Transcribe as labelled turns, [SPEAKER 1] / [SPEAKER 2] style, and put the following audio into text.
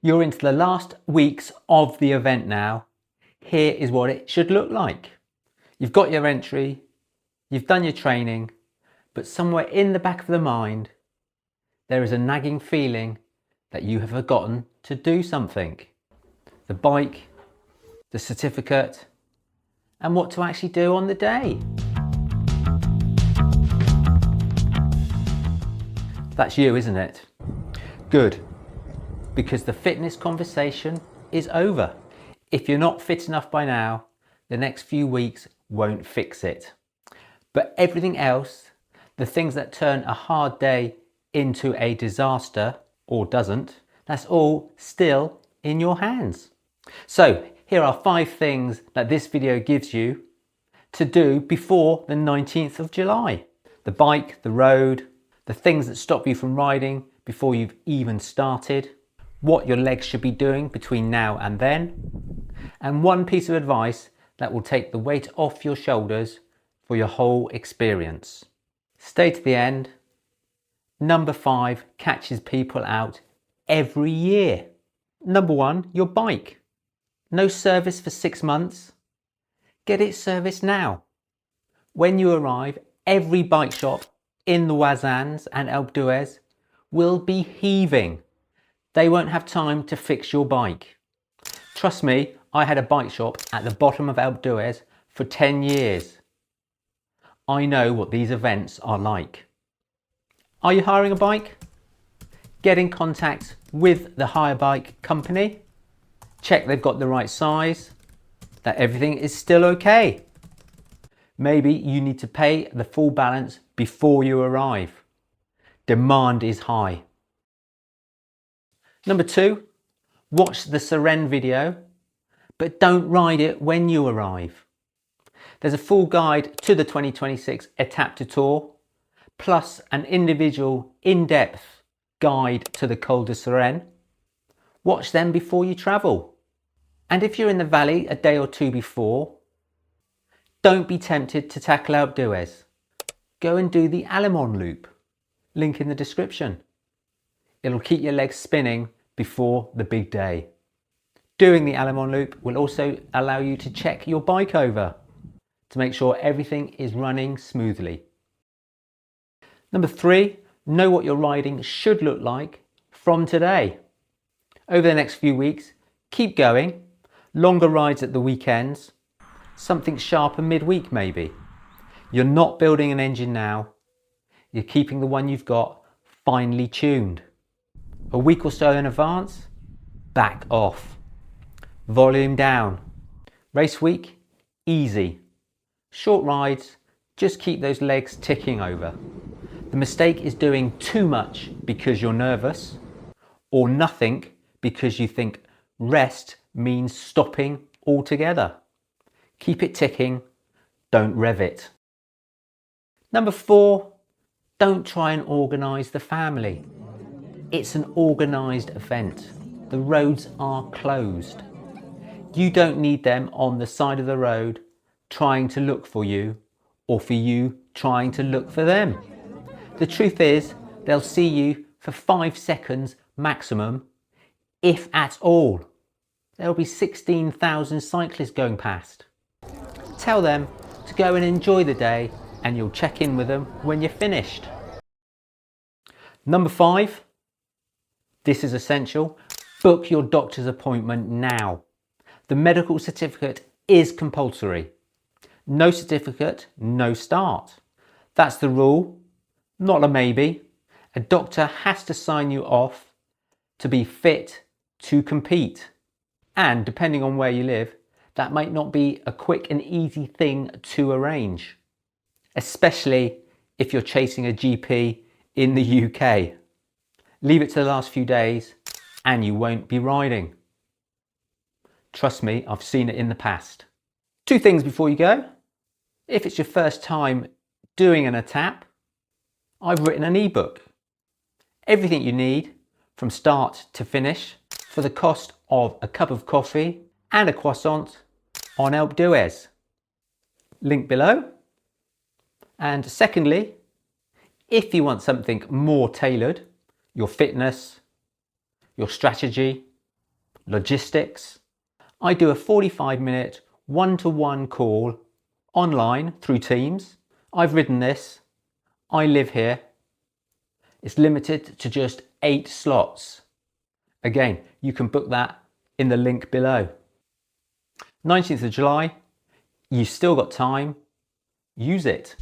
[SPEAKER 1] You're into the last weeks of the event now. Here is what it should look like. You've got your entry, you've done your training, but somewhere in the back of the mind, there is a nagging feeling that you have forgotten to do something. The bike, the certificate, and what to actually do on the day. That's you, isn't it? Good, because the fitness conversation is over. If you're not fit enough by now, the next few weeks won't fix it. But everything else, the things that turn a hard day into a disaster, or doesn't, that's all still in your hands. So here are 5 things that this video gives you to do before the 19th of July. The bike, the road, the things that stop you from riding before you've even started, what your legs should be doing between now and then, and one piece of advice that will take the weight off your shoulders for your whole experience. Stay to the end. Number 5 catches people out every year. Number 1, your bike. No service for 6 months. Get it serviced now. When you arrive, every bike shop in the Huez and Alpe d'Huez will be heaving. They won't have time to fix your bike. Trust me, I had a bike shop at the bottom of Alpe d'Huez for 10 years. I know what these events are like. Are you hiring a bike? Get in contact with the hire bike company. Check they've got the right size, that everything is still okay. Maybe you need to pay the full balance before you arrive. Demand is high. Number 2, watch the Sarenne video, but don't ride it when you arrive. There's a full guide to the 2026 Etape tour, plus an individual in-depth guide to the Col de Sarenne. Watch them before you travel. And if you're in the valley a day or 2 before, don't be tempted to tackle Alpe d'Huez. Go and do the Allemande loop. Link in the description. It'll keep your legs spinning before the big day. Doing the Allemande loop will also allow you to check your bike over to make sure everything is running smoothly. Number 3, know what your riding should look like from today. Over the next few weeks, keep going. Longer rides at the weekends, something sharper midweek maybe. You're not building an engine now. You're keeping the one you've got finely tuned. A week or so in advance, back off. Volume down. Race week, easy. Short rides, just keep those legs ticking over. The mistake is doing too much because you're nervous, or nothing because you think rest means stopping altogether. Keep it ticking, don't rev it. Number 4, don't try and organise the family. It's an organised event. The roads are closed. You don't need them on the side of the road trying to look for you, or for you trying to look for them. The truth is, they'll see you for 5 seconds maximum, if at all. There'll be 16,000 cyclists going past. Tell them to go and enjoy the day, and you'll check in with them when you're finished. Number 5, this is essential. Book your doctor's appointment now. The medical certificate is compulsory. No certificate, no start. That's the rule, not a maybe. A doctor has to sign you off to be fit to compete. And depending on where you live, that might not be a quick and easy thing to arrange, especially if you're chasing a GP in the UK. Leave it to the last few days and you won't be riding. Trust me, I've seen it in the past. 2 things before you go. If it's your first time doing an Etape, I've written an ebook. Everything you need from start to finish for the cost of a cup of coffee and a croissant on Alpe d'Huez. Link below. And secondly, if you want something more tailored, your fitness, your strategy, logistics. I do a 45-minute one-to-one call online through Teams. I've ridden this. I live here. It's limited to just 8 slots. Again, you can book that in the link below. 19th of July, you've still got time. Use it.